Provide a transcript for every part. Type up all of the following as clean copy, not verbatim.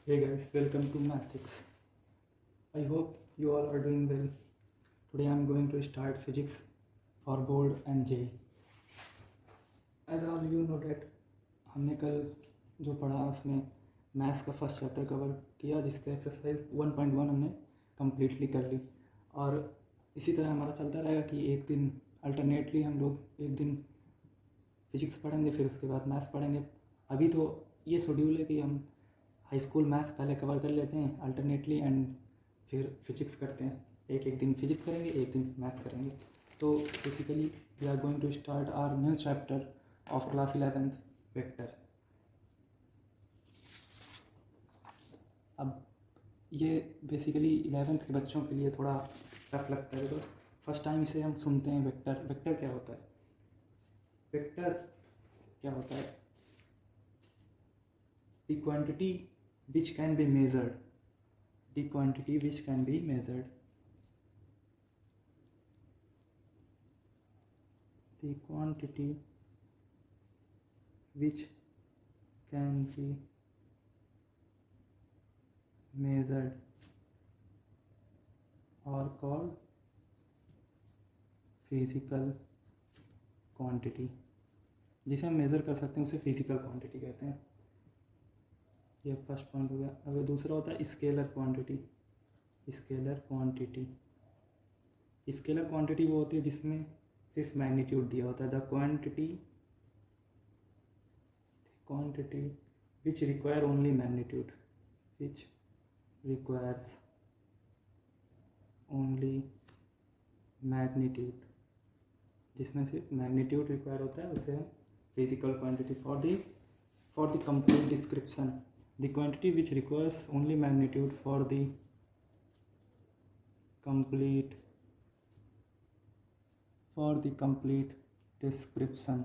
Hey guys, welcome to Mathics. I hope you all are doing well. Today I am going to start physics for board and JEE. As all you know that हमने कल जो पढ़ा उसमें maths का first chapter cover किया, जिसका exercise 1.1 हमने completely कर ली। और इसी तरह हमारा चलता रहेगा कि एक दिन अल्टरनेटली हम लोग एक दिन फिजिक्स पढ़ेंगे, फिर उसके बाद मैथ्स पढ़ेंगे। अभी तो ये शेड्यूल है कि हम हाई स्कूल मैथ्स पहले कवर कर लेते हैं अल्टरनेटली एंड फिर फिजिक्स करते हैं। एक एक दिन फिजिक्स करेंगे, एक दिन मैथ्स करेंगे। तो basically we are going to start our new chapter of class 11th vector. अब ये बेसिकली 11th के बच्चों के लिए थोड़ा टफ लगता है, तो फर्स्ट टाइम इसे हम सुनते हैं। वेक्टर वेक्टर क्या होता है? वेक्टर क्या होता है? The quantity which can be measured, the quantity which can be measured, the quantity which can be measured or called physical quantity। जिसे हम मेज़र कर सकते हैं उसे फिजिकल क्वांटिटी कहते हैं। ये फर्स्ट पॉइंट हो गया। अब दूसरा होता है scalar quantity. Scalar quantity, scalar quantity वो होती है जिसमें सिर्फ मैग्नीट्यूड दिया होता है। The quantity which require only magnitude, which requires only magnitude, जिसमें सिर्फ मैग्नीट्यूड रिक्वायर होता है, उसे हम physical quantity. For the complete description, the quantity which requires only magnitude for the complete description,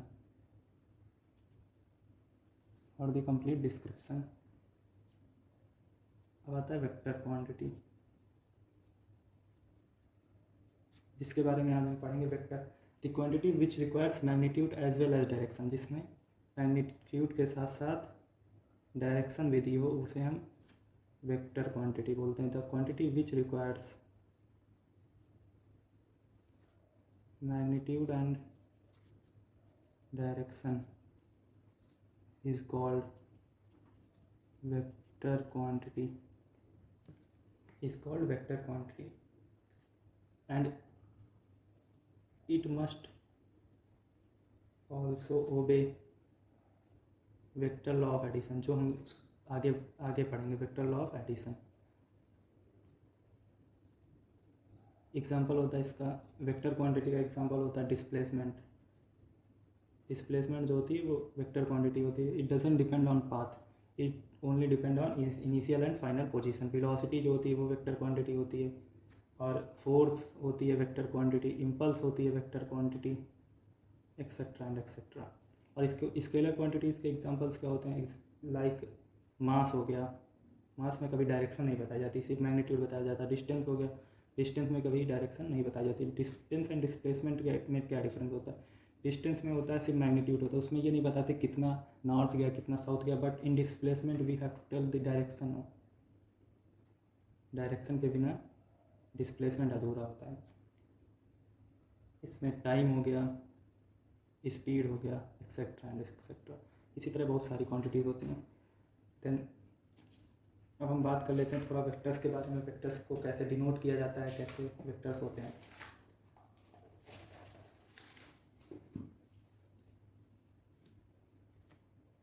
अब आता है वेक्टर क्वांटिटी, जिसके बारे में हम पढ़ेंगे। Vector the quantity which requires magnitude as well as direction, जिसमें मैग्नीट्यूड के साथ साथ डायरेक्शन भी दी हो, उसे हम वेक्टर क्वांटिटी बोलते हैं। The quantity which requires magnitude and direction is called vector quantity, and it must also obey vector law of addition, जो हम आगे पढ़ेंगे। Vector law of addition example होता है इसका। वेक्टर क्वांटिटी का एग्जाम्पल होता है डिस्प्लेसमेंट। डिस्प्लेसमेंट जो होती है वो वेक्टर क्वांटिटी होती है। It doesn't depend on path, it only depend on initial and final position. Velocity जो होती है वो वेक्टर क्वांटिटी होती है, और फोर्स होती है वेक्टर क्वांटिटी, इम्पल्स होती है vector quantity, etcetera and etcetera. और इसके स्केलर क्वांटिटीज़ के एग्जांपल्स क्या होते हैं? लाइक मास हो गया, मास में कभी डायरेक्शन नहीं बताई जाती, सिर्फ मैग्नीट्यूड बताया जाता है। डिस्टेंस हो गया, डिस्टेंस में कभी डायरेक्शन नहीं बताई जाती। डिस्टेंस एंड डिस्प्लेसमेंट में क्या डिफरेंस होता है? डिस्टेंस में होता है सिर्फ मैग्नीट्यूड होता है, उसमें ये नहीं बताते कितना नॉर्थ गया कितना साउथ गया। But in displacement we have to tell the direction. Direction के बिना डिस्प्लेसमेंट अधूरा होता है। इसमें टाइम हो गया, स्पीड हो गया, एक्सेट्रा एंड एक्सेट्रा। इसी तरह बहुत सारी क्वांटिटीज़ होती हैं। देन अब हम बात कर लेते हैं थोड़ा वेक्टर्स के बारे में। वेक्टर्स को कैसे डिनोट किया जाता है, कैसे वेक्टर्स होते हैं।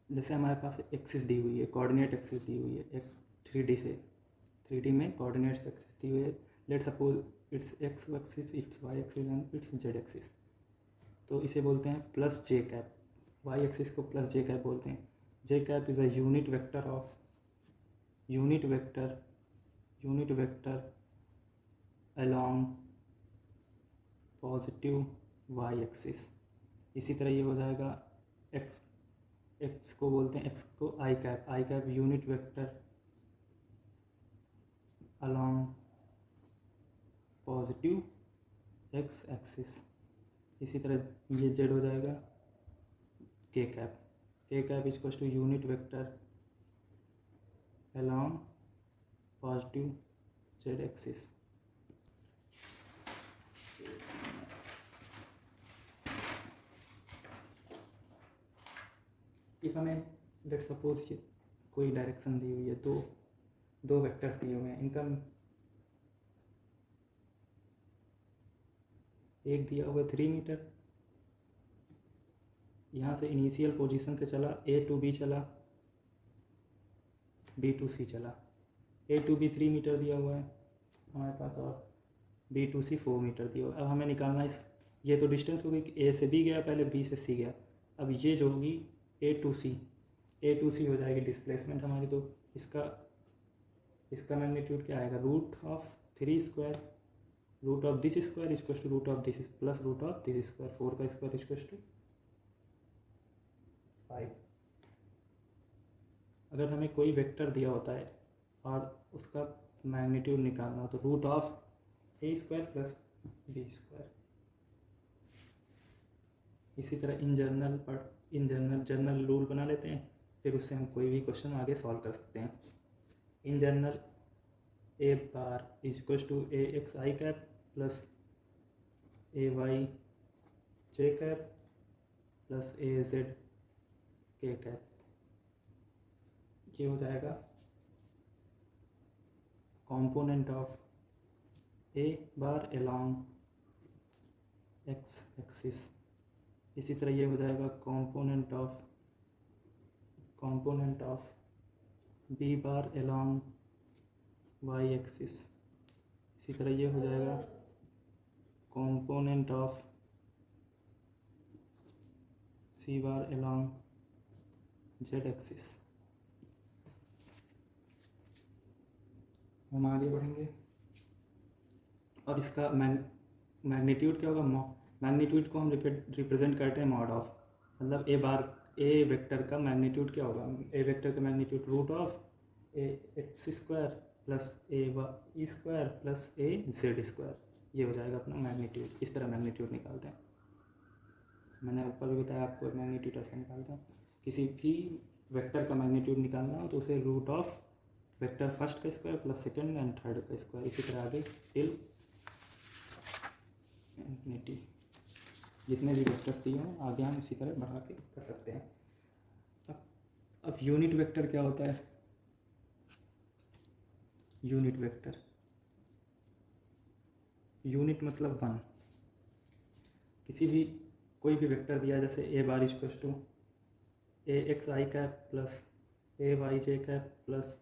जैसे हमारे पास एक्सिस दी हुई है, कोऑर्डिनेट एक्सिस दी हुई है एक 3D में कोऑर्डिनेट एक्सिस दी हुई है। Let suppose it's X axis, it's Y axis and it's Z axis. तो इसे बोलते हैं plus J cap. Y axis को प्लस जे कैप बोलते हैं। J cap is a unit vector along positive Y axis. इसी तरह ये हो जाएगा एक्स को बोलते हैं, एक्स को I cap unit vector along positive X axis. इसी तरह ये जेड हो जाएगा K cap is equal to unit vector along positive z axis. If हमें लेट सपोज ये कोई डायरेक्शन दी हुई है, दो वेक्टर्स दिए हुए हैं, इनका एक दिया हुआ 3 मीटर, यहाँ से इनिशियल पोजीशन से चला A to B चला, B to C चला, A to B 3 मीटर दिया हुआ है हमारे पास और B to C 4 मीटर दिया हुआ है। अब हमें निकालना ये तो डिस्टेंस हो गई कि A से B गया पहले, B से C गया। अब ये जो होगी A to C हो जाएगी डिस्प्लेसमेंट हमारी। तो इसका मैग्नीट्यूड क्या आएगा, root of 3 square, root of this square is equal to root of this plus root of this square, 4 का स्क्वायर इज इक्वल टू 5। अगर हमें कोई वेक्टर दिया होता है और उसका मैग्नीट्यूड निकालना हो तो root of A square plus B square. इसी तरह जनरल रूल बना लेते हैं, फिर उससे हम कोई भी क्वेश्चन आगे सॉल्व कर सकते हैं। In general A bar is equal to A X I cap plus A Y J cap plus A Z K cap. ये हो जाएगा component of A bar along X axis. इसी तरह ये हो जाएगा component of B bar along Y axis. इसी तरह ये हो जाएगा component of C bar along Z axis. हम आगे बढ़ेंगे और इसका मैग्नीट्यूड क्या होगा, मैग्नीट्यूड को हम रिप्रेजेंट करते हैं मॉड ऑफ, मतलब ए वेक्टर का मैग्नीट्यूड क्या होगा, ए वेक्टर का magnitude root of A x square plus A Y square plus A Z square. ये हो जाएगा अपना मैग्नीट्यूड। इस तरह मैग्नीट्यूड निकालते हैं। मैंने ऊपर भी बताया आपको मैग्नीट्यूड ऐसे निकालते हैं। किसी भी वेक्टर का मैग्नीट्यूड निकालना हो तो उसे रूट ऑफ वेक्टर फर्स्ट का square plus second and third का स्क्वायर, इसी तरह आगे टिल इन्फिनिटी जितने भी वेक्टर दिए हों आगे हम इसी तरह बढ़ा के कर सकते हैं। अब यूनिट वेक्टर क्या होता है, यूनिट मतलब 1। कोई भी वेक्टर दिया जैसे A bar equal to A X I cap plus A Y J cap plus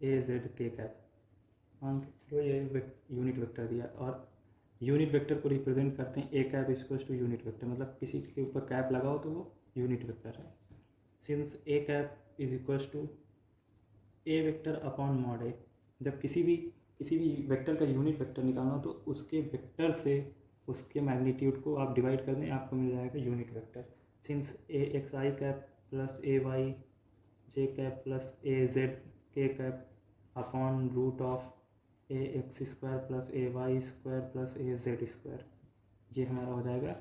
A Z K cap, मान लो ये यूनिट वेक्टर दिया। और यूनिट वेक्टर को रिप्रेजेंट करते हैं A cap equal to unit vector, मतलब किसी के ऊपर कैप लगाओ तो वो यूनिट वेक्टर है। Since A cap is equal to A vector upon mod A, जब किसी भी वेक्टर का यूनिट वेक्टर निकालना हो तो उसके वेक्टर से उसके मैग्नीट्यूड को आप डिवाइड कर दें, आपको मिल जाएगा unit vector. Since A X I cap plus A Y J cap plus A Z K cap upon root of A x square plus A Y square plus A Z square, ये हमारा हो जाएगा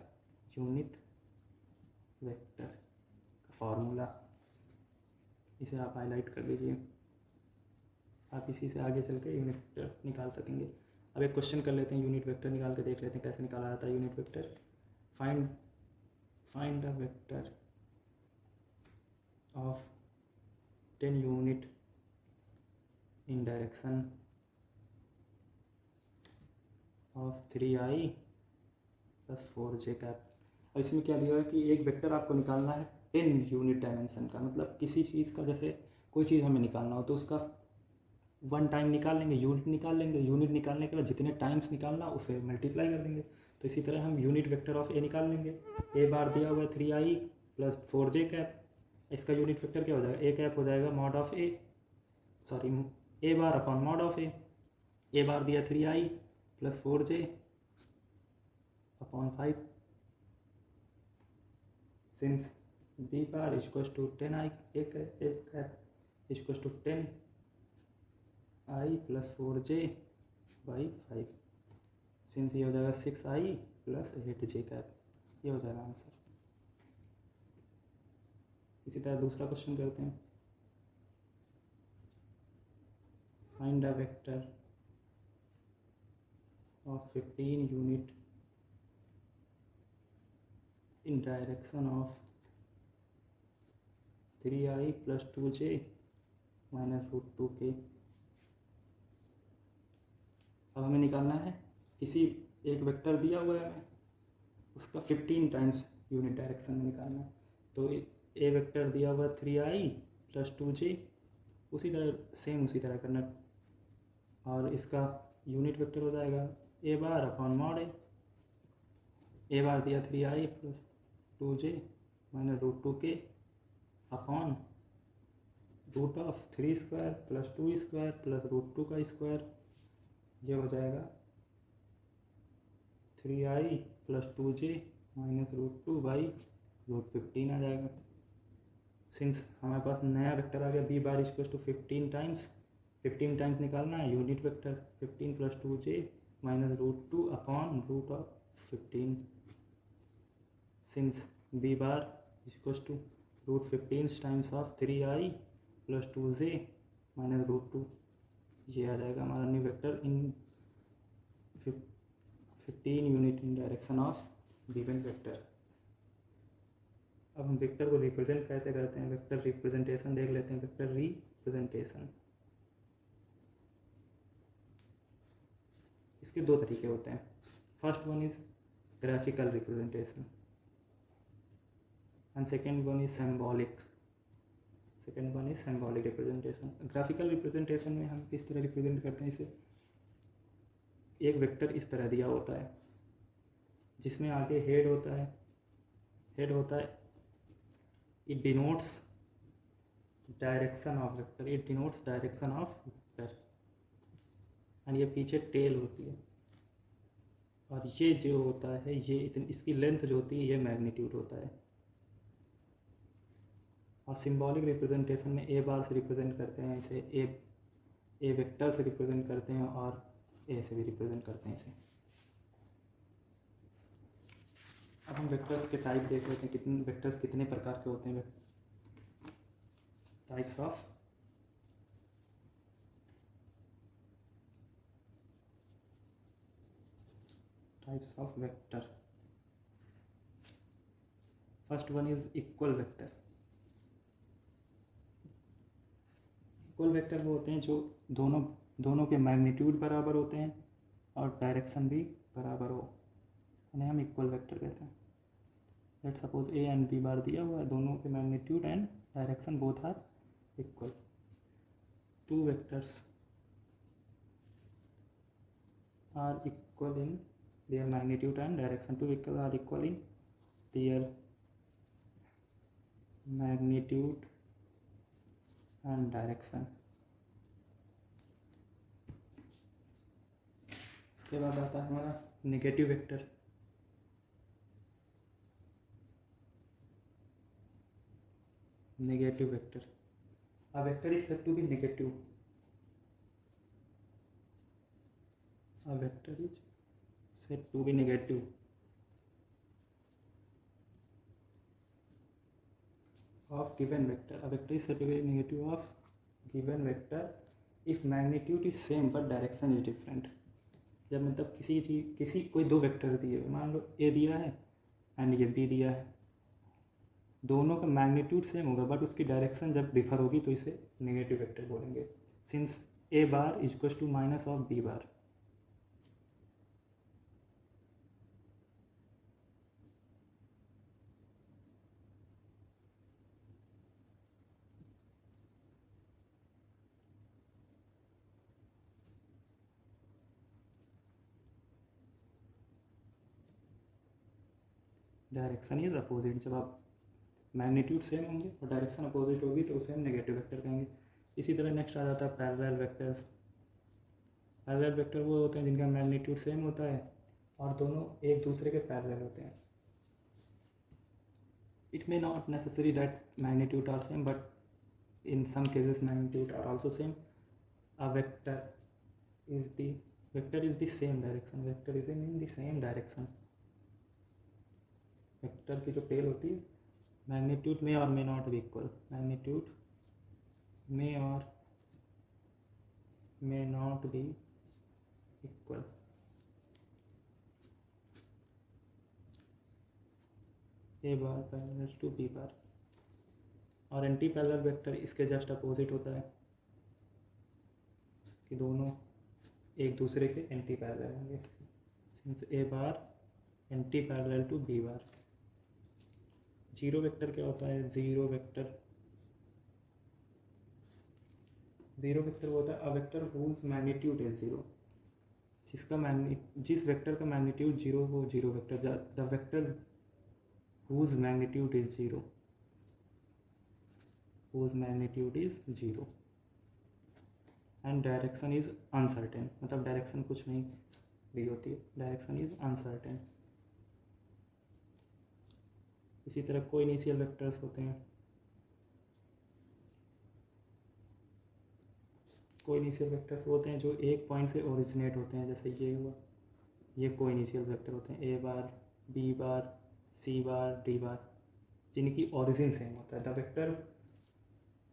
unit vector का formula. इसे आप highlight कर लीजिए, आप इसी से आगे चल के यूनिट वेक्टर निकाल सकेंगे। अब एक क्वेश्चन कर लेते हैं, यूनिट वेक्टर निकाल के देख लेते हैं कैसे निकाला जाता है unit vector. Find a vector of 10 unit in direction of 3i plus 4j cap. और इसमें क्या दिया है कि एक वेक्टर आपको निकालना है 10 यूनिट डायमेंशन का, मतलब किसी चीज़ का, जैसे कोई चीज़ हमें निकालना हो तो उसका 1 टाइम निकाल लेंगे, यूनिट निकाल लेंगे, यूनिट निकालने के बाद जितने टाइम्स निकालना उसे मल्टीप्लाई कर देंगे। तो इसी तरह हम यूनिट वेक्टर ऑफ ए निकाल लेंगे। ए बार दिया हुआ है 3i प्लस 4j कैप, इसका यूनिट वेक्टर क्या हो जाएगा, ए कैप हो जाएगा mod of A bar upon mod of A bar दिया 3i plus 4j upon 5, since B bar is equal to 10i A cap is equal to 10i plus 4j by 5, सिंस ये हो जाएगा 6i plus 8j cap. ये हो जाएगा answer. इसी तरह दूसरा क्वेश्चन करते हैं। find a vector of 15 unit in direction of 3i plus 2j minus root 2k। अब हमें निकालना है किसी एक वेक्टर दिया हुआ है हमें, उसका 15 टाइम्स यूनिट डायरेक्शन में निकालना है। तो ए वेक्टर दिया हुआ 3i प्लस 2j, उसी तरह करना, और इसका यूनिट वेक्टर हो जाएगा ए बार अपॉन मॉड ए बार दिया 3i plus 2j minus root 2k upon root of 3 square plus 2 square plus root 2 का स्क्वायर, ये हो जाएगा 3i plus 2j minus root 2 by root 15 आ जाएगा। सिंस हमारे पास नया वेक्टर आ गया B bar equal to 15 times निकालना है unit vector 15 plus 2j minus root 2 upon root of 15। Since B bar equal to root 15 times of 3i plus 2j minus root 2, ये आ जाएगा हमारा new vector in 15 unit in direction of given vector. अब हम vector को represent कैसे करते हैं, वेक्टर रिप्रेजेंटेशन देख लेते हैं। वेक्टर रिप्रेजेंटेशन, इसके दो तरीके होते हैं। First one is graphical representation and second one is symbolic representation. Graphical representation में हम किस तरह रिप्रेजेंट करते हैं इसे, एक वेक्टर इस तरह दिया होता है जिसमें आगे हेड होता है, it denotes direction of vector, and ये पीछे टेल होती है, और ये जो होता है ये इसकी लेंथ जो होती है ये मैग्नीट्यूड होता है। और सिंबॉलिक रिप्रेजेंटेशन में ए बार से रिप्रेजेंट करते हैं इसे, ए वेक्टर से रिप्रेजेंट करते हैं और ए से भी रिप्रेजेंट करते हैं इसे। अब हम वेक्टर्स के टाइप देख लेते हैं, कितने वेक्टर्स कितने प्रकार के होते हैं। Types of vector. First one is equal vector. Equal vector वो होते हैं जो दोनों के मैग्नीट्यूड बराबर होते हैं और डायरेक्शन भी बराबर हो, उन्हें हम इक्वल वेक्टर कहते हैं। Let suppose A and B bar दिया हुआ है, दोनों के magnitude and direction both are equal. Two vectors are equal in their magnitude and direction. Two vectors are equal in their magnitude and direction. उसके बाद आता है हमारा negative vector. A vector is said to be negative. A vector is said to be negative of given vector. A vector is said to be negative of given vector if magnitude is same but direction is different. जब मतलब कोई दो vector दिए, मान लो ए दिया है and ये B दिया है, दोनों का मैग्नीट्यूड सेम होगा बट उसकी डायरेक्शन जब डिफर होगी तो इसे नेगेटिव वेक्टर बोलेंगे। Since A bar is equal to minus of B bar. Direction is opposite, जब आप मैग्नीट्यूड सेम होंगे और डायरेक्शन अपोजिट होगी तो उसे हम नेगेटिव वेक्टर कहेंगे। इसी तरह नेक्स्ट आ जाता है पैरेलल वेक्टर्स। पैरेलल वेक्टर वो होते हैं जिनका मैग्नीट्यूड सेम होता है और दोनों एक दूसरे के पैरेलल होते हैं। It may not necessary that magnitude are same but in some cases magnitude are also same. A vector is the same direction, vector is in the same direction। Vector की जो टेल होती है magnitude में और may not be equal, magnitude में और may not be equal. A bar parallel to B bar, और anti parallel vector इसके जस्ट अपोजिट होता है कि दोनों एक दूसरे के एंटी पैरेलल होंगे. Since A bar anti parallel to B bar. Zero vector क्या होता है? जीरो वेक्टर वो होता है a vector whose magnitude is zero. जिस वेक्टर का मैग्नीट्यूड जीरो हो zero vector. The vector whose magnitude is zero, whose magnitude is zero and direction is uncertain. मतलब डायरेक्शन कुछ नहीं दी होती है, डायरेक्शन इज अनसर्टेन. इसी तरह कोई इनिशियल वेक्टर्स होते हैं. कोई इनिशियल वेक्टर्स होते हैं जो एक पॉइंट से ओरिजिनेट होते हैं, जैसे ये हुआ, ये कोई इनिशियल वेक्टर होते हैं. ए बार, बी बार, सी बार, डी बार, जिनकी ओरिजिन सेम होता है. The vector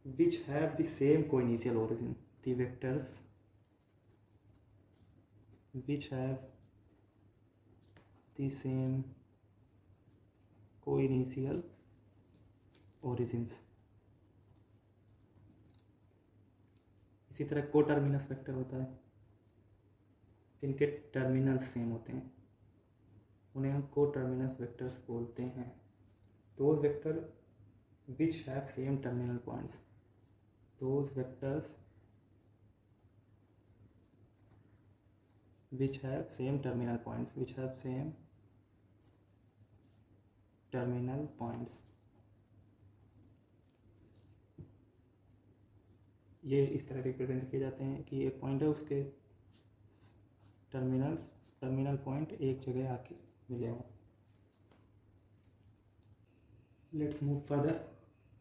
which have the same co-initial origin. The vectors which have the same co-initial origins. इसी तरह को टर्मिनस वेक्टर होता है, जिनके टर्मिनल्स सेम होते हैं, उन्हें हम को टर्मिनस वेक्टर्स बोलते हैं. Those vector which have same terminal points. Those vectors which have same terminal points, ये इस तरह रिप्रेजेंट किए जाते हैं कि एक पॉइंट है, उसके टर्मिनल पॉइंट एक जगह आके मिले हों. Let's move further.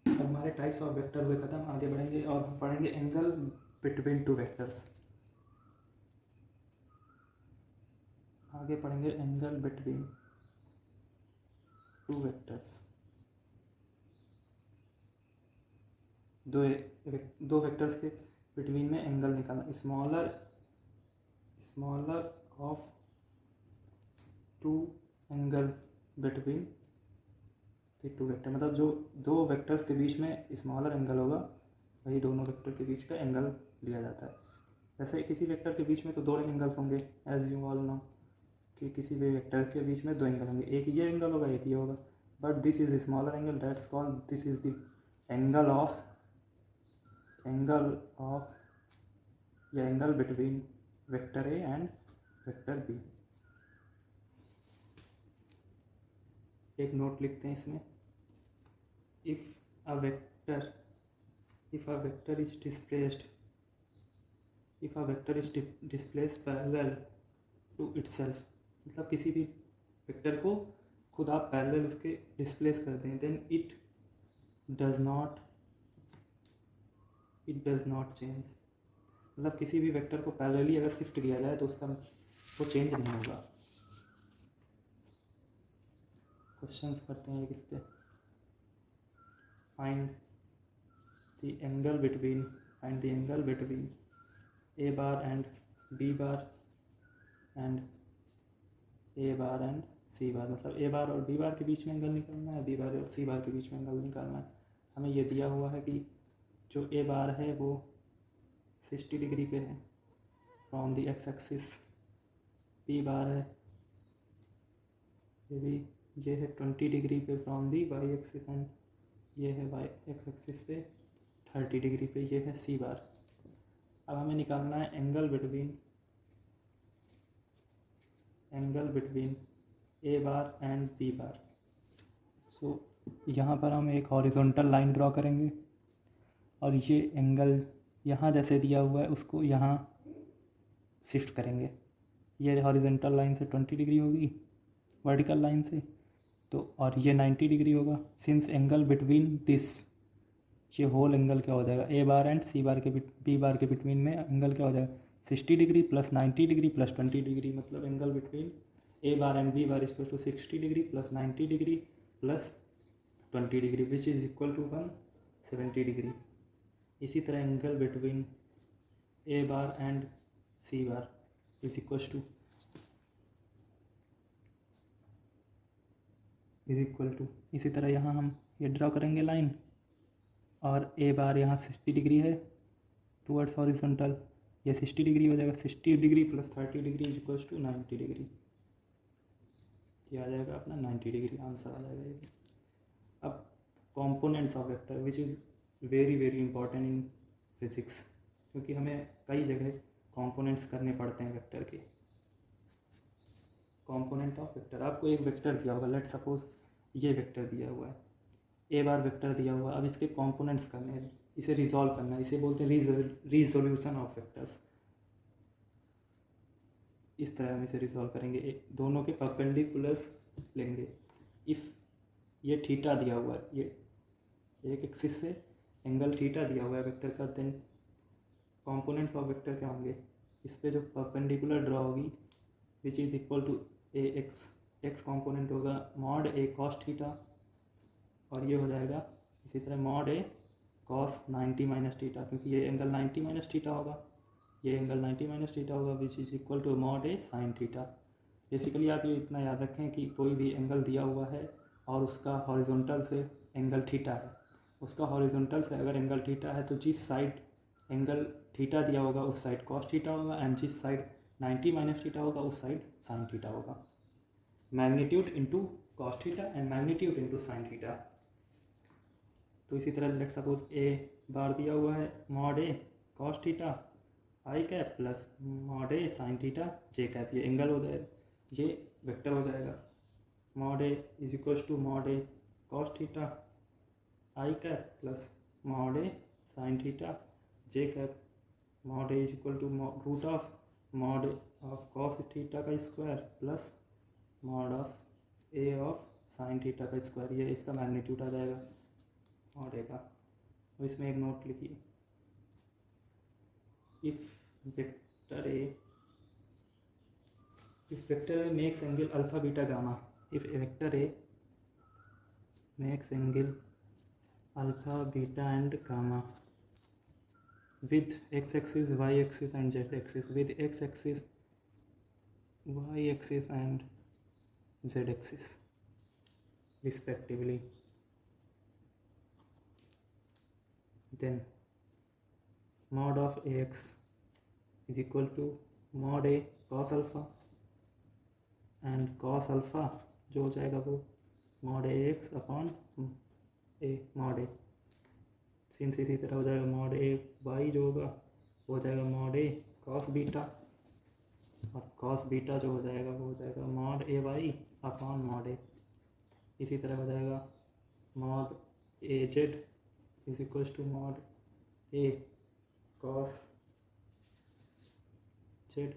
अब हमारे टाइप्स ऑफ वेक्टर हुए ख़त्म. आगे बढ़ेंगे और हम पढ़ेंगे एंगल बिटवीन टू वेक्टर्स. आगे पढ़ेंगे एंगल बिटवीन टू वेक्टर्स. दो वेक्टर्स के बिटवीन में एंगल निकालना. Smaller of two angle between two vector, मतलब जो दो वेक्टर्स के बीच में स्मॉलर एंगल होगा वही दोनों वेक्टर के बीच का एंगल लिया जाता है. जैसे किसी वेक्टर के बीच में तो दो एंगल्स होंगे, एज यू ऑल नो कि किसी भी वेक्टर के बीच में दो एंगल होंगे, एक ये एंगल होगा एक ये होगा. But this is smaller angle, that's called, this is the angle या angle between vector A and vector B. एक नोट लिखते हैं इसमें. if a vector is displaced parallel to itself, मतलब किसी भी वेक्टर को खुद आप पैरेलल उसके डिस्प्लेस कर दें, then it does not change. मतलब किसी भी वेक्टर को पैरेलली अगर शिफ्ट किया जाए तो उसका वो चेंज नहीं होगा. क्वेश्चंस करते हैं इस पे. find the angle between a bar and b bar and a bar and c bar. मतलब a बार और b बार के बीच में एंगल निकालना है, b बार और c बार के बीच में एंगल निकालना है. हमें ये दिया हुआ है कि जो a बार है वो 60 डिग्री पे है from the X axis. b bar है ये है 20 डिग्री पे from the Y axis, and ये है वाई एक्स एक्सिस पे 30 डिग्री पे. ये है सी बार. अब हमें निकालना है angle between A bar and B bar. So यहाँ पर हम एक हॉरिजॉन्टल लाइन ड्रॉ करेंगे और ये एंगल यहाँ जैसे दिया हुआ है उसको यहाँ शिफ्ट करेंगे. ये हॉरिजॉन्टल लाइन से 20 डिग्री होगी वर्टिकल लाइन से, तो और ये 90 डिग्री होगा. सिंस एंगल बिटवीन दिस, ये होल एंगल क्या हो जाएगा, ए बार एंड सी बार के बी बार के बिटवीन में एंगल क्या हो जाएगा, 60 degree plus 90 degree plus 20 degree. मतलब angle between A bar and B bar equal to 60 degree plus 90 degree plus 20 degree which is equal to 170 degree. इसी तरह angle between A bar and C bar is equal to इसी तरह यहाँ हम ये draw करेंगे line, और ए बार यहाँ 60 डिग्री है टूवर्ड्स हॉरिजॉन्टल, ये 60 डिग्री हो जाएगा, 60 degree plus 30 degree is equal to 90 degree, ये आ जाएगा अपना 90 डिग्री, आंसर आ जाएगा ये। अब components of vector which is very very important in physics, क्योंकि हमें कई जगह कंपोनेंट्स करने पड़ते हैं वेक्टर के। कंपोनेंट ऑफ वेक्टर, आपको एक वेक्टर दिया होगा, लेट सपोज ये वेक्टर दिया हुआ है, ए बार वेक्टर दिया हुआ, अब इसके कंपोनेंट्स करने हैं, इसे रिजॉल्व करना है, इसे बोलते हैं रिजोल्यूशन ऑफ वेक्टर्स। इस तरह हम इसे रिजॉल्व करेंगे, दोनों के परपेंडिकुलर्स लेंगे। इफ़ ये थीटा दिया हुआ है, ये एक एक्सिस से एंगल थीटा दिया हुआ है वेक्टर का, देन कंपोनेंट्स ऑफ वेक्टर क्या होंगे, इस पे जो परपेंडिकुलर ड्रॉ होगी which is equal to A X, X component होगा मॉड ए कॉस थीटा, और ये हो जाएगा इसी तरह मॉड ए कॉस 90 माइनस थीटा, क्योंकि ये एंगल 90 माइनस थीटा होगा, ये एंगल 90 माइनस थीटा होगा which is equal to mod A sine theta. Basically आप ये इतना याद रखें कि कोई भी एंगल दिया हुआ है और उसका हॉरिजॉन्टल से एंगल थीटा है, उसका हॉरिजॉन्टल से अगर एंगल थीटा है तो जिस साइड एंगल थीटा दिया होगा उस साइड कॉस थीटा होगा, एंड जिस साइड 90 माइनस थीटा होगा उस साइड साइन थीटा होगा। Magnitude into cos theta and magnitude into sine theta. तो इसी तरह लेट सपोज ए बार दिया हुआ है mod A cos theta I cap plus mod A sine theta J cap, ये एंगल हो जाएगा, ये वेक्टर हो जाएगा। Mod A is equal to mod A cos theta I cap plus mod A sine theta J cap, mod A is equal to root of mod of cos theta का square plus mod of A of sine theta का square, ये इसका magnitude आ जाएगा mod A का। और इसमें एक note लिखिए, if vector A makes angle alpha beta gamma, if vector A makes angle alpha beta and gamma with x axis, y axis and z axis, with x axis, y axis and z axis respectively, then mod of ax is equal to mod a cos alpha, and cos alpha जो हो जाएगा वो mod ax upon a mod a, since इसी तरह हो जाएगा mod a Y जो होगा वो हो जाएगा मॉड ए कॉस बीटा, और कॉस बीटा जो हो जाएगा वो हो जाएगा mod a y upon mod a. इसी तरह हो जाएगा mod a z is equal to mod A cos z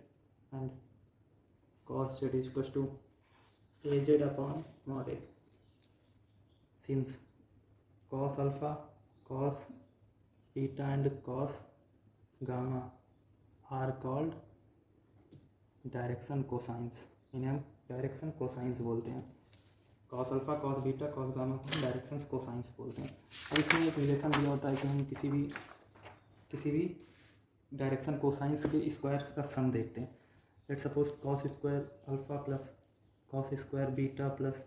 and cos z is equal to a z upon mod a, since cos alpha cos beta and cos gamma are called direction cosines, इन्हें हम direction cosines बोलते हैं। cos alpha cos beta cos gamma को direction cosines बोलते हैं। अब इसमें एक रिलेशन दिया होता है कि हम किसी भी डायरेक्शन कोसाइंस के स्क्वायर्स का सम देखते हैं। Let suppose cos square alpha plus cos square beta plus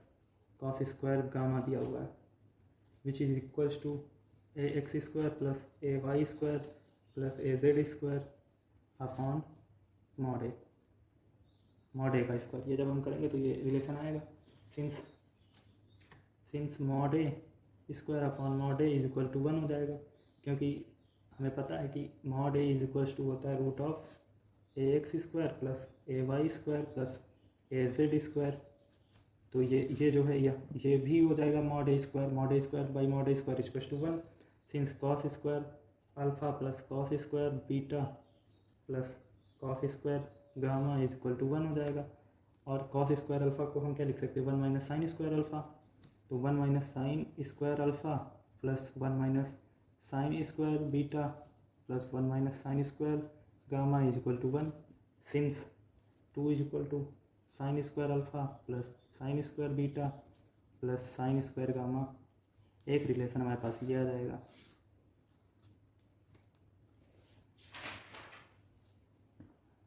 cos square gamma दिया हुआ है, which is equals to A x square plus A Y square plus A Z square upon mod A का square. ये जब हम करेंगे तो ये रिलेशन आएगा, since mod a square upon mod A is equal to 1 हो जाएगा, क्योंकि हमें पता है कि mod A is equal to होता है root of A x square plus A Y square plus A Z square. तो ये जो है ये भी हो जाएगा mod a square by mod a square is equal to 1, since cos square alpha plus cos square beta plus cos square gamma is equal to 1 हो जाएगा। और कॉस स्क्वायर अल्फा को हम क्या लिख सकते हैं 1 माइनस साइन स्क्वायर अल्फा, तो 1 minus sine square alpha plus 1 minus sine square beta plus 1 minus sine square gamma is equal to 1, since 2 is equal to sine square alpha plus sine square beta plus sine square gamma, एक relation हमारे पास ये आ जाएगा।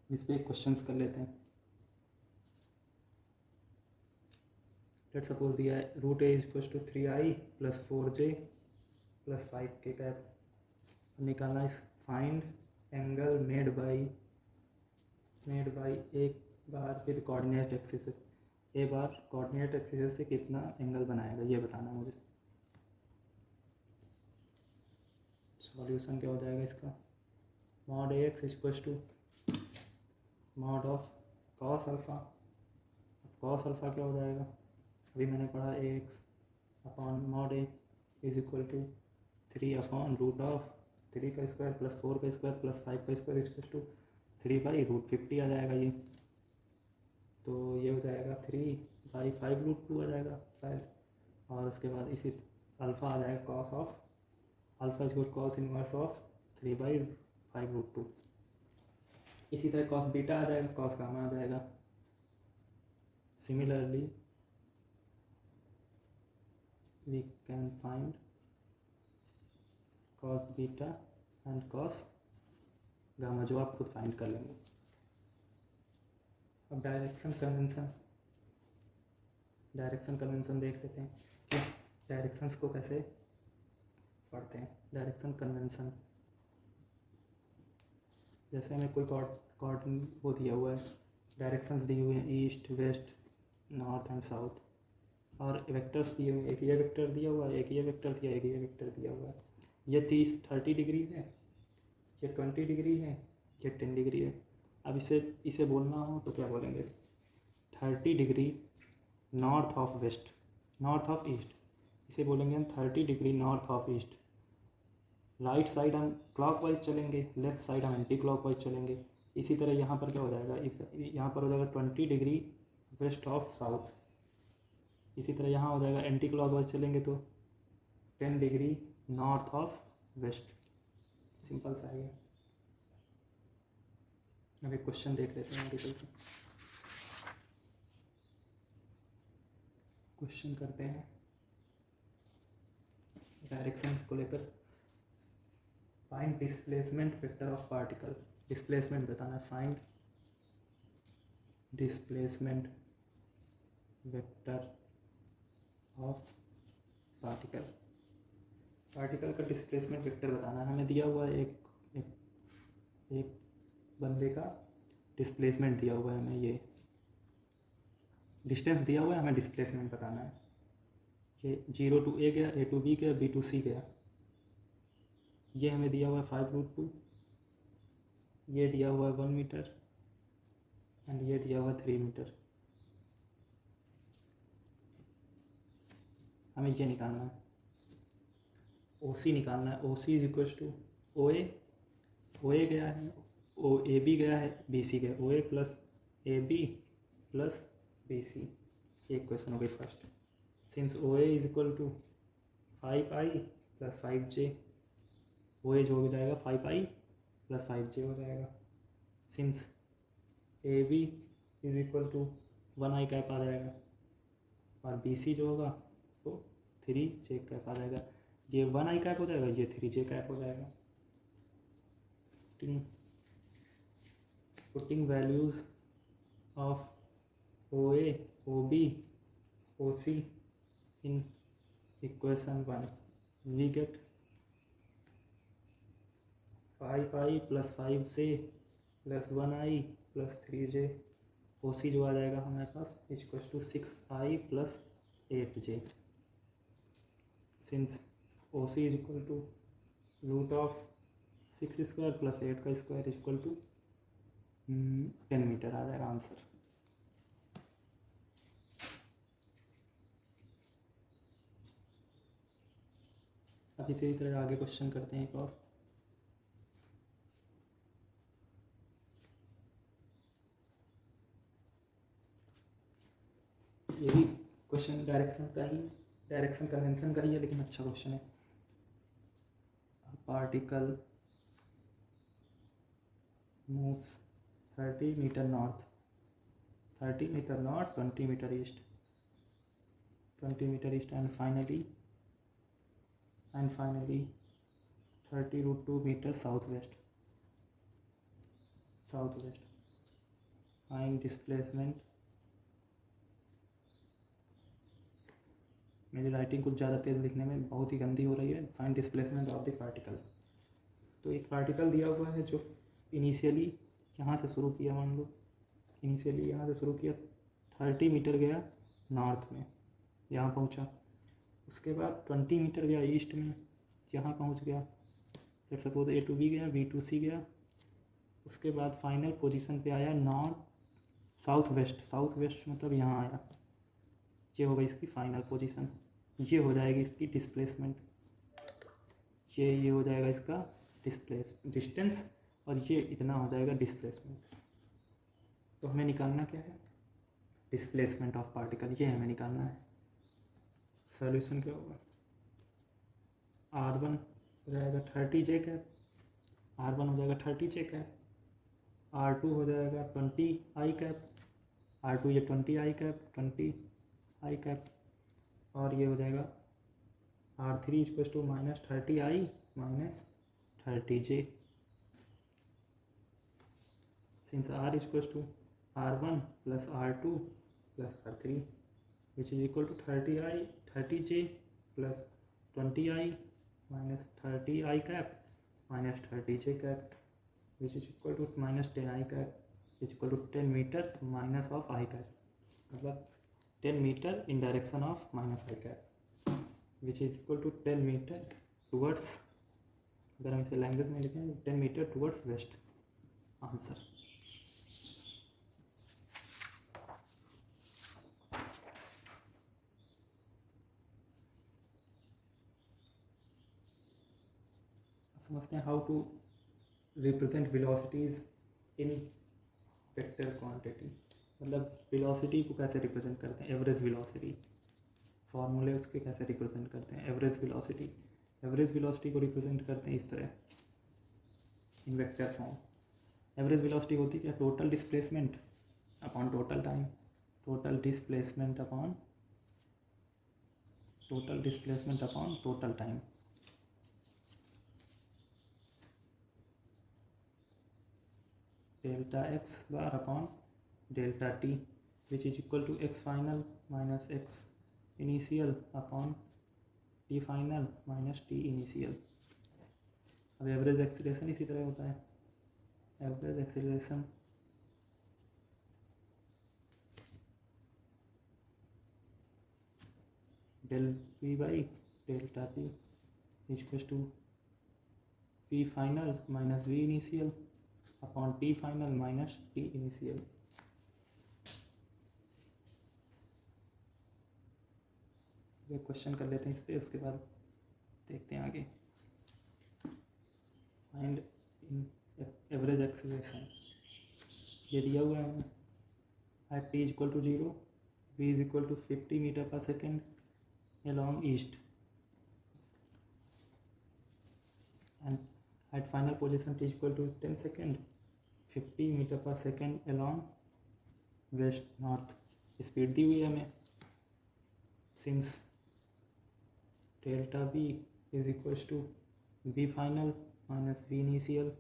इस पर questions कर लेते हैं। लेट सपोज दिया है root a is equal to 3i plus 4j plus 5k cap. निकालना इस फाइंड एंगल मेड बाई एक बार फिर कोऑर्डिनेट एक्सिस से, एक बार कोऑर्डिनेट एक्सिस से कितना एंगल बनाएगा ये बताना मुझे। सॉल्यूशन क्या हो जाएगा इसका, mod A X equal to mod of cos alpha. Cos alpha क्या हो जाएगा, अभी मैंने पढ़ा A X upon mod A is equal to 3 upon root of 3 का स्क्वायर प्लस 4 का स्क्वायर प्लस 5 का स्क्वायर इक्वल टू 3/√50 आ जाएगा ये। तो ये हो जाएगा 3/5√2 आ जाएगा शायद। और उसके बाद इसी अल्फ़ा आ जाएगा cos of alpha is equal cos inverse of 3/5√2। इसी तरह कॉस बीटा आ जाएगा, कॉस गामा आ जाएगा। Similarly we can find cos beta and cos gamma, जो आप खुद फाइंड कर लेंगे। अब डायरेक्शन कन्वेंशन देख लेते हैं कि डायरेक्शंस को कैसे पढ़ते हैं। डायरेक्शन कन्वेंशन, जैसे हमें कोई कॉर्डिन वो दिया हुआ है, डायरेक्शंस दी हुई हैं east west north and south, और वेक्टर्स दिए हुए हैं, एक ये वेक्टर दिया हुआ है, एक ये वेक्टर दिया, एक ये वेक्टर दिया हुआ है। ये 30 डिग्री है, ये 20 डिग्री है, ये 10 डिग्री है। अब इसे बोलना हो तो क्या बोलेंगे, 30 degree north of west, north of east, इसे बोलेंगे हम 30 degree north of east. Right side हम क्लॉकवाइज चलेंगे, लेफ्ट साइड हम एंटी क्लॉकवाइज चलेंगे। इसी तरह यहाँ पर क्या हो जाएगा, यहाँ पर हो जाएगा 20 डिग्री वेस्ट ऑफ साउथ। इसी तरह यहाँ हो जाएगा एंटी क्लॉकवाइज चलेंगे तो 10 degree north of west. Simple सा है। अब एक क्वेश्चन देख लेते हैं आगे चल के। क्वेश्चन करते हैं डायरेक्शन को लेकर। Find displacement vector of particle. Displacement बताना है, find displacement vector of particle. Particle का डिस्प्लेसमेंट वेक्टर बताना है। हमें दिया हुआ है एक बंदे का डिस्प्लेसमेंट दिया हुआ है, हमें ये डिस्टेंस दिया हुआ है, हमें डिस्प्लेसमेंट बताना है। ये 0 to A गया, A to B गया, B to C गया। ये हमें दिया हुआ है 5√2, ये दिया हुआ है 1 मीटर एंड ये दिया हुआ है 3 मीटर। हमें ये निकालना है, OC निकालना है। OC is equal to OA गया है, AB गया है, BC गया, OA plus AB plus BC। एक क्वेश्चन हो गई first. Since OA is equal to 5i plus 5j, OA जो हो जाएगा 5i प्लस 5j हो जाएगा। Since AB is equal to 1i cap आ जाएगा और BC जो होगा वो 3j कैप आ जाएगा। ये 1i कैप हो जाएगा, ये 3j कैप हो जाएगा। Putting values of OA, OB, OC in equation 1, we get 5i plus 5j plus 1i plus 3j। OC जो आ जाएगा हमारे पास equal to 6i plus 8j। Since OC is equal to root of 6 square plus 8 का square equal to 10 metre आ जाएगा answer. अभी धीरे धीरे आगे क्वेश्चन करते हैं एक और। ये भी क्वेश्चन डायरेक्शन कन्वेंशन का ही है, लेकिन अच्छा क्वेश्चन है। Particle moves 30 metre north, 30 metre north, 20 metre east, 20 metre east and finally 30√2 metre south west. Find displacement, मेरी राइटिंग कुछ ज़्यादा तेज़ लिखने में बहुत ही गंदी हो रही है। Find displacement of the particle. तो एक पार्टिकल दिया हुआ है जो इनिशियली यहाँ से शुरू किया, मान लो इनिशियली यहाँ से शुरू किया, 30 मीटर गया नॉर्थ में, यहाँ पहुँचा। उसके बाद 20 मीटर गया ईस्ट में, यहाँ पहुँच गया। Let's suppose A to B गया, B to C गया। उसके बाद फाइनल पोजीशन पे आया north south west, south west मतलब यहाँ आया। ये होगा इसकी फाइनल पोजीशन, ये हो जाएगी इसकी डिस्प्लेसमेंट, ये हो जाएगा इसका डिस्टेंस, और ये इतना हो जाएगा डिस्प्लेसमेंट। तो हमें निकालना क्या है? डिस्प्लेसमेंट ऑफ पार्टिकल, ये हमें निकालना है। सॉल्यूशन क्या होगा? R1 हो जाएगा 30 J कैप, R1 हो जाएगा 30 J कैप, R2 हो जाएगा 20 I कैप, R2 ये 20 I कैप, 20 I कैप, और ये हो जाएगा R3 equals to -30I minus 30J, since R equals to R1 plus R2 plus R3 which is equal to 30J plus 20I minus 30I cap minus 30J cap which is equal to minus 10I cap is equal to 10 metre minus of I cap, मतलब 10 metre in direction of minus I cap which is equal to 10 metre towards, अगर हम इसे language में लिखें 10 metre towards waste. Answer. समझते हैं how to represent velocities in vector quantity, मतलब velocity को कैसे रिप्रेजेंट करते हैं। एवरेज वेलोसिटी, फॉर्मूले उसके कैसे रिप्रेजेंट करते हैं। एवरेज वेलोसिटी को रिप्रेजेंट करते हैं इस तरह in vector form. Average velocity होती है क्या? Total displacement upon total time, total displacement upon total time. Delta x bar upon delta t which is equal to x final minus x initial upon t final minus t initial. अब average acceleration इसी तरह होता है। Average acceleration del v by delta t equal to v final minus v initial upon t final minus t initial. ये question कर लेते हैं इस पे, उसके बाद देखते हैं आगे। फाइंड इन एवरेज एक्सीलरेशन, ये दिया हुआ है at t equal to 0, v is equal to 50 metre पर second along east and at final position t equal to 10 second 50 metre पर second along west north। Speed दी हुई है हमें, since delta v is equals to v final minus v initial,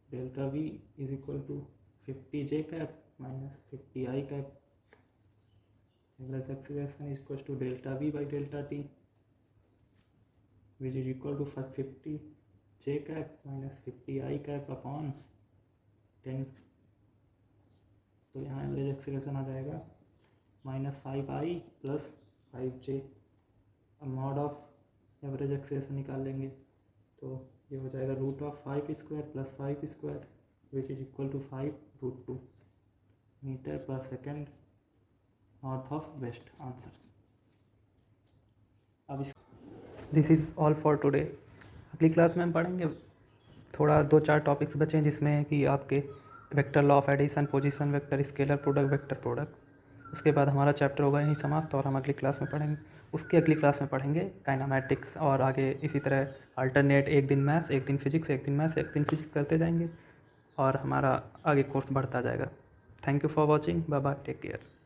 delta v is equal to 50J cap minus 50I cap. Average acceleration is equal to delta v by delta t which is equal to 50J cap minus 50I cap upon 10। तो यहाँ average acceleration आ जाएगा -5I plus 5J। अब mod of average acceleration निकाल लेंगे तो ये हो जाएगा √5² plus 5² which is equal to 5√2 metre पर second north of west. Answer. अब इस this is all for today. अगली क्लास में हम पढ़ेंगे थोड़ा 2-4 टॉपिक्स बचे हैं जिसमें कि आपके vector law of addition, position vector, scalar product, vector product. उसके बाद हमारा चैप्टर होगा यहीं समाप्त और हम अगली क्लास में पढ़ेंगे। उसकी अगली क्लास में पढ़ेंगे काइनेमैटिक्स और आगे इसी तरह अल्टरनेट, एक दिन मैथ्स, एक दिन फिजिक्स, एक दिन मैथ्स, एक दिन फिजिक्स करते जाएंगे और हमारा आगे कोर्स बढ़ता जाएगा। Thank you for watching. Bye bye, take care.